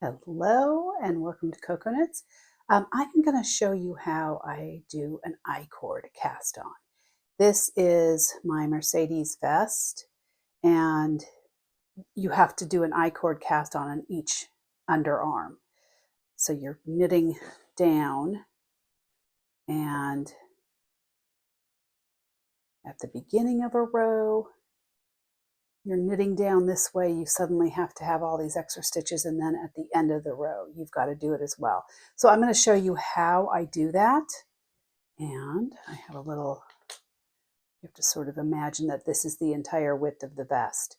Hello and welcome to Cocoknits. I'm going to show you how I do an I-cord cast on. This is my Mercedes vest, and you have to do an I-cord cast on each underarm. So you're knitting down, and at the beginning of a row, you're knitting down this way, you suddenly have to have all these extra stitches, and then at the end of the row, you've got to do it as well. So I'm going to show you how I do that. And I have a little, you have to sort of imagine that this is the entire width of the vest.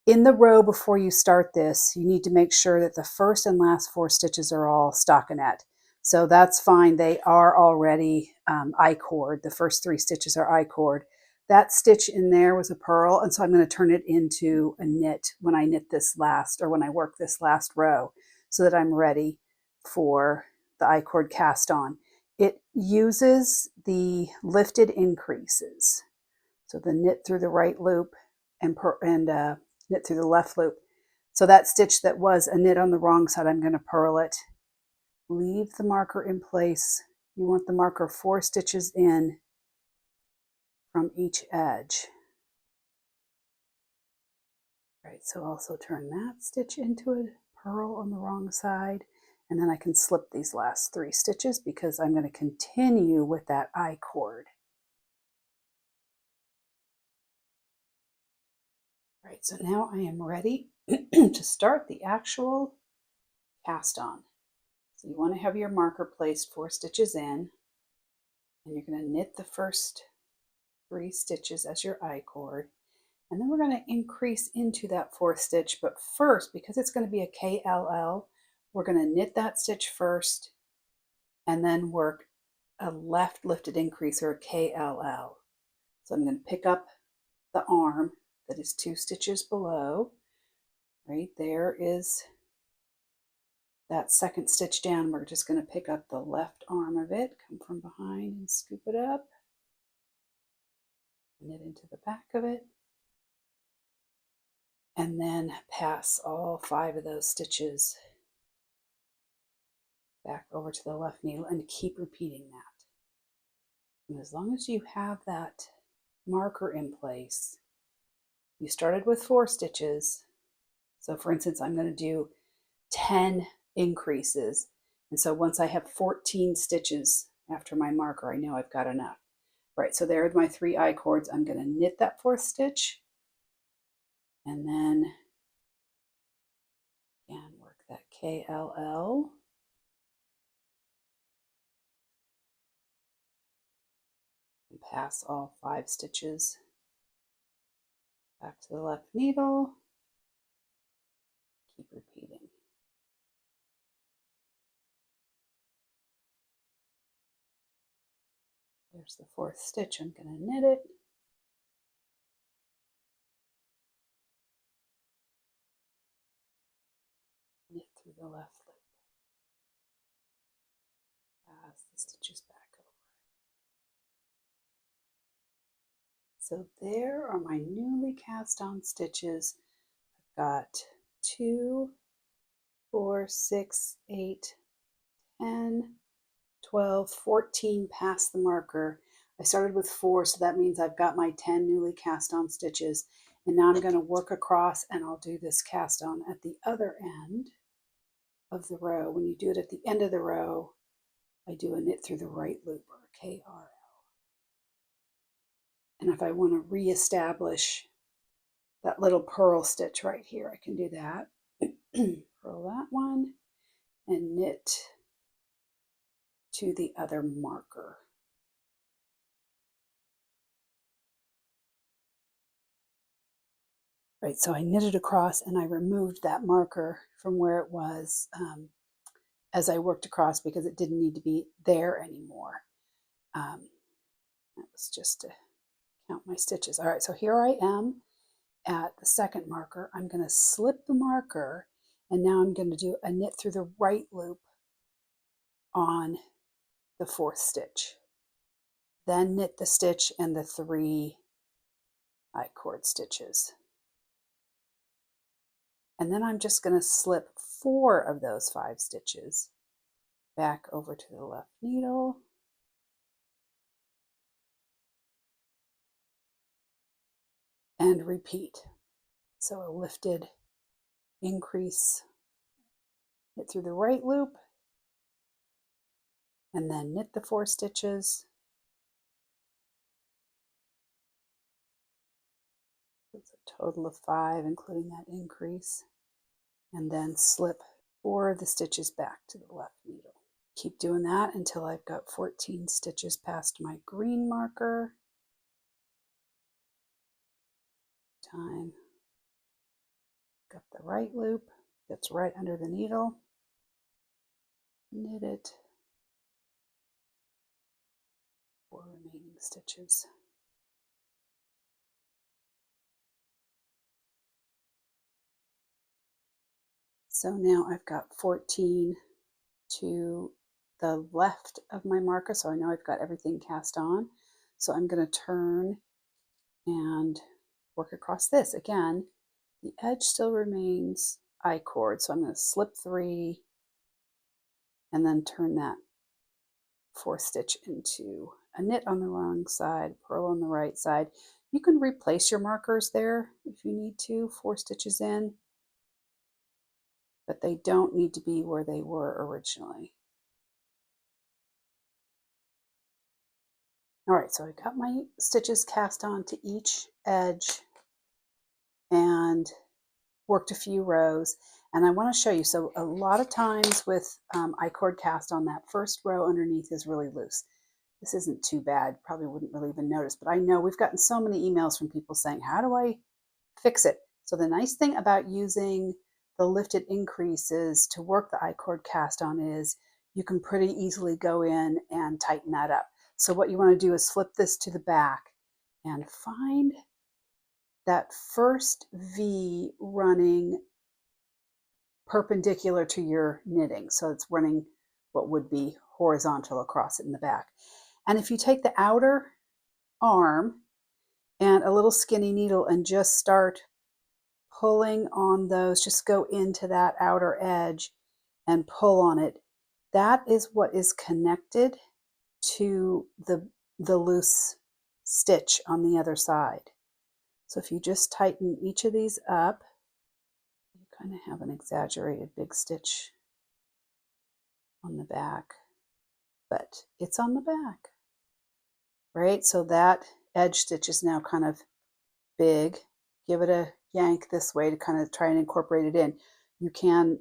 In the row before you start this, you need to make sure that the first and last 4 stitches are all stockinette. So that's fine, they are already I-cord. The first 3 stitches are I-cord. That stitch in there was a purl, and so I'm going to turn it into a knit when I knit this last, or when I work this last row, so that I'm ready for the I-cord cast on. It uses the lifted increases. So the knit through the right loop and knit through the left loop. So that stitch that was a knit on the wrong side, I'm going to purl it. Leave the marker in place. You want the marker 4 stitches in from each edge. Right, so also turn that stitch into a purl on the wrong side, and then I can slip these last 3 stitches because I'm going to continue with that I-cord. Right, so now I am ready to start the actual cast on. So you want to have your marker placed 4 stitches in, and you're going to knit the first 3 stitches as your I-cord, and then we're going to increase into that 4th stitch. But first, because it's going to be a KLL, we're going to knit that stitch first and then work a left lifted increase, or a KLL. So I'm going to pick up the arm that is 2 stitches below. Right there is that 2nd stitch down. We're just going to pick up the left arm of it, come from behind and scoop it up, knit into the back of it, and then pass all 5 of those stitches back over to the left needle and keep repeating that. And as long as you have that marker in place, you started with 4 stitches. So for instance, I'm going to do 10 increases. And so once I have 14 stitches after my marker, I know I've got enough. Right, so there are my 3 I-cords. I'm going to knit that 4th stitch, and then again work that KLL. And pass all 5 stitches back to the left needle. Keep repeating. There's the 4th stitch. I'm going to knit it. Knit through the left loop. Pass the stitches back over. So there are my newly cast on stitches. I've got 2, 4, 6, 8, 10, 12, 14 past the marker. I started with 4, so that means I've got my 10 newly cast on stitches. And now I'm going to work across, and I'll do this cast on at the other end of the row. When you do it at the end of the row, I do a knit through the right loop, or KRL. And if I want to reestablish that little purl stitch right here, I can do that. Purl that one and knit to the other marker. Right, so I knitted across and I removed that marker from where it was as I worked across, because it didn't need to be there anymore. That was just to count my stitches. All right, so here I am at the 2nd marker. I'm going to slip the marker, and now I'm going to do a knit through the right loop on the 4th stitch. Then knit the stitch and the 3 I-cord stitches. And then I'm just going to slip 4 of those 5 stitches back over to the left needle. And repeat. So a lifted increase, knit through the right loop, and then knit the 4 stitches. It's a total of 5, including that increase. And then slip 4 of the stitches back to the left needle. Keep doing that until I've got 14 stitches past my green marker. Time. Got the right loop that's right under the needle. Knit it. 4 remaining stitches. So now I've got 14 to the left of my marker, so I know I've got everything cast on. So I'm going to turn and work across this. Again, the edge still remains I-cord, so I'm going to slip 3 and then turn that 4th stitch into a knit on the wrong side, purl on the right side. You can replace your markers there if you need to, 4 stitches in, but they don't need to be where they were originally. All right, so I got my stitches cast on to each edge and worked a few rows. And I want to show you, so a lot of times with I-cord cast on, that first row underneath is really loose. This isn't too bad, probably wouldn't really even notice, but I know we've gotten so many emails from people saying, how do I fix it? So the nice thing about using the lifted increases to work the I-cord cast on is you can pretty easily go in and tighten that up. So what you want to do is flip this to the back and find that first V running perpendicular to your knitting. So it's running what would be horizontal across it in the back. And if you take the outer arm and a little skinny needle and just start pulling on those, just go into that outer edge and pull on it, that is what is connected to the loose stitch on the other side. So if you just tighten each of these up, you kind of have an exaggerated big stitch on the back, but it's on the back, right? So that edge stitch is now kind of big. Give it a yank this way to kind of try and incorporate it in. You can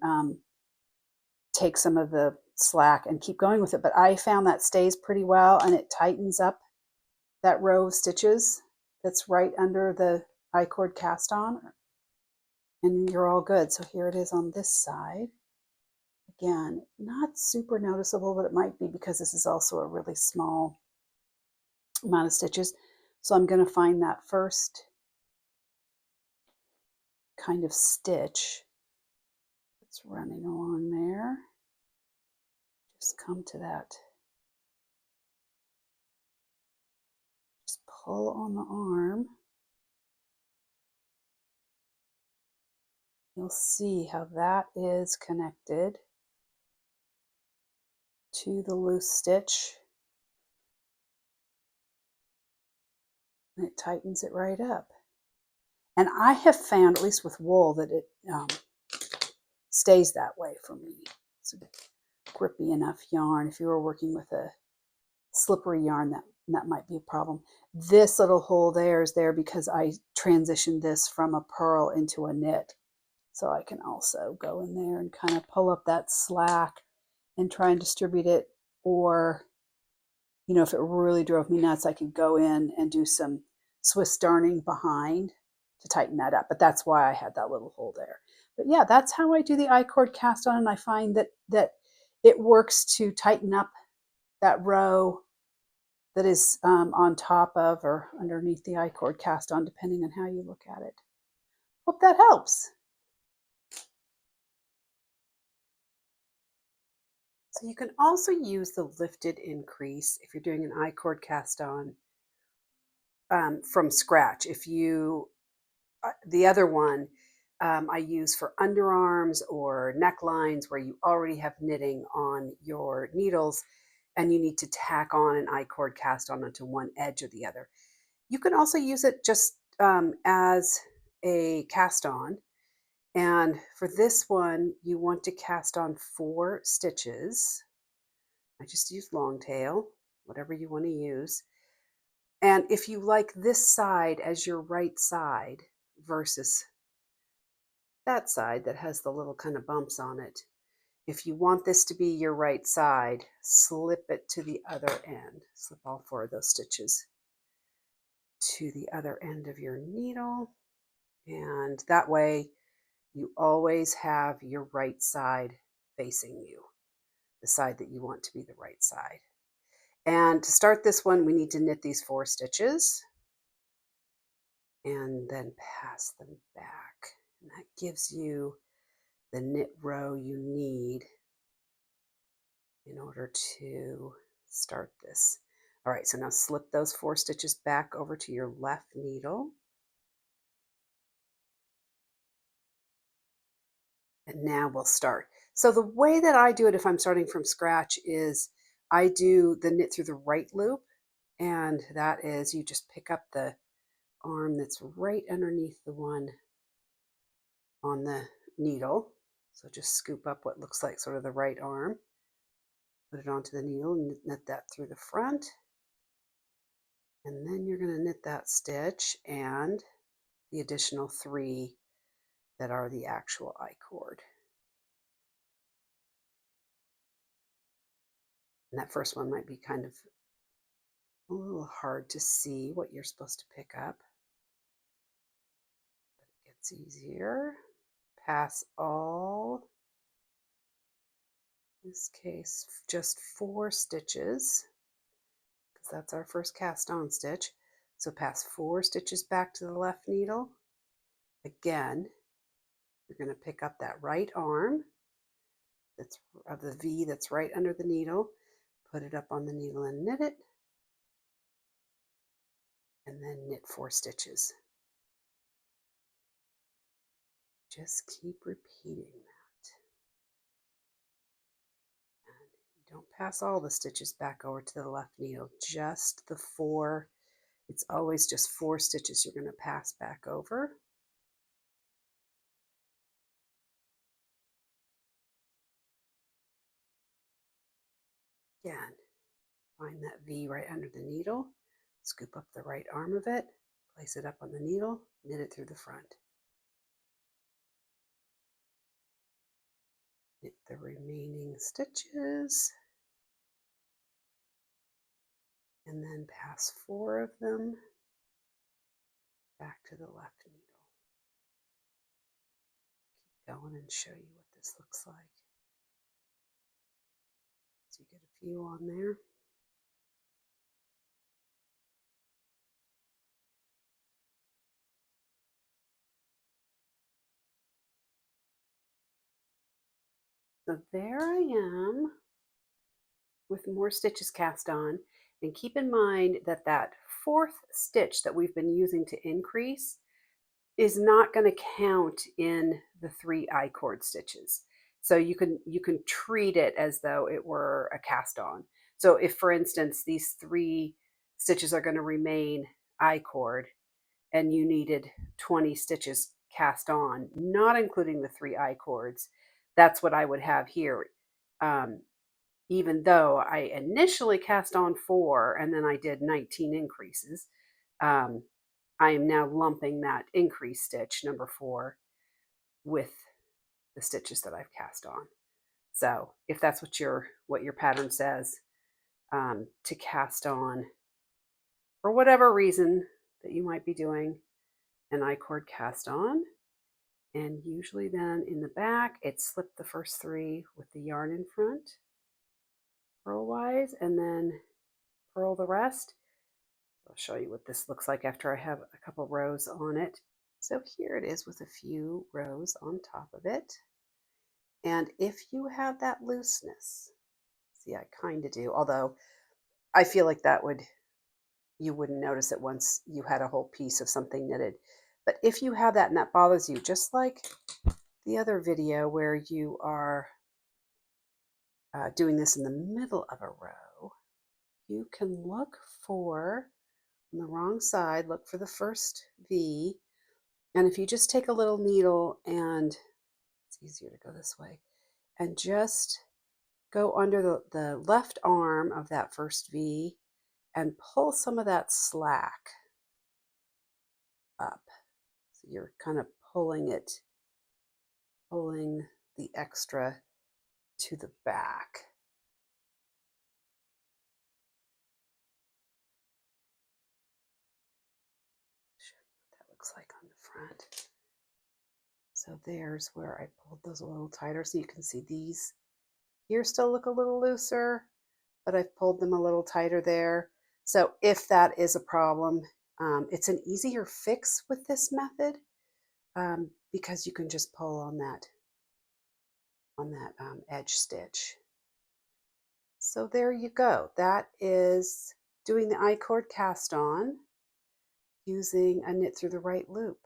take some of the slack and keep going with it, but I found that stays pretty well and it tightens up that row of stitches that's right under the I-cord cast on, and you're all good. So here it is on this side. Again, not super noticeable, but it might be because this is also a really small amount of stitches. So I'm going to find that first kind of stitch that's running along there. Just come to that. Just pull on the arm. You'll see how that is connected to the loose stitch. And it tightens it right up. And I have found, at least with wool, that it stays that way for me. It's a grippy enough yarn. If you were working with a slippery yarn, that might be a problem. This little hole there is there because I transitioned this from a purl into a knit. So I can also go in there and kind of pull up that slack and try and distribute it. Or, you know, if it really drove me nuts, I could go in and do some Swiss darning behind to tighten that up. But that's why I had that little hole there. But yeah, that's how I do the I-cord cast on. And I find that it works to tighten up that row that is on top of or underneath the I-cord cast on, depending on how you look at it. Hope that helps. So you can also use the lifted increase if you're doing an I-cord cast on from scratch. If you, the other one, I use for underarms or necklines where you already have knitting on your needles and you need to tack on an I-cord cast on onto one edge or the other. You can also use it just as a cast on. And for this one, you want to cast on 4 stitches. I just use long tail, whatever you want to use. And if you like this side as your right side versus that side that has the little kind of bumps on it, if you want this to be your right side, slip it to the other end. Slip all 4 of those stitches to the other end of your needle. And that way you always have your right side facing you, the side that you want to be the right side. And to start this one, we need to knit these 4 stitches and then pass them back. And that gives you the knit row you need in order to start this. All right, so now slip those 4 stitches back over to your left needle. And now we'll start. So the way that I do it if I'm starting from scratch is I do the knit through the right loop, and that is you just pick up the arm that's right underneath the one on the needle. So just scoop up what looks like sort of the right arm, put it onto the needle and knit that through the front. And then you're going to knit that stitch and the additional 3 that are the actual I-cord. And that first one might be kind of a little hard to see what you're supposed to pick up. But it gets easier. Pass all, in this case, just 4 stitches, because that's our first cast on stitch. So pass 4 stitches back to the left needle. Again, you're going to pick up that right arm that's of the V that's right under the needle, put it up on the needle and knit it, and then knit 4 stitches. Just keep repeating that. And you don't pass all the stitches back over to the left needle, just the 4. It's always just 4 stitches you're going to pass back over. Again, find that V right under the needle, scoop up the right arm of it, place it up on the needle, knit it through the front. Knit the remaining stitches, and then pass 4 of them back to the left needle. Keep going and show you what this looks like. So you get a few on there. So there I am with more stitches cast on. And keep in mind that that 4th stitch that we've been using to increase is not going to count in the 3 I-cord stitches. So you can treat it as though it were a cast on. So if, for instance, these 3 stitches are going to remain I-cord and you needed 20 stitches cast on, not including the 3 I-cords, that's what I would have here. Even though I initially cast on 4 and then I did 19 increases, I am now lumping that increase stitch, number 4, with the stitches that I've cast on. So if that's what your pattern says, to cast on, for whatever reason that you might be doing, an I-cord cast on, and usually then in the back, it's slip the first 3 with the yarn in front, purl-wise, and then purl the rest. I'll show you what this looks like after I have a couple rows on it. So here it is with a few rows on top of it. And if you have that looseness, see, I kind of do, although I feel like that you wouldn't notice it once you had a whole piece of something knitted. But if you have that and that bothers you, just like the other video where you are doing this in the middle of a row, you can look for, on the wrong side, look for the first V. And if you just take a little needle, and it's easier to go this way, and just go under the left arm of that first V and pull some of that slack up. So you're kind of pulling the extra to the back. Show you what that looks like on the front. So there's where I pulled those a little tighter, so you can see these here still look a little looser, but I've pulled them a little tighter there. So if that is a problem, it's an easier fix with this method because you can just pull on that edge stitch. So there you go. That is doing the I-cord cast on using a knit through the right loop.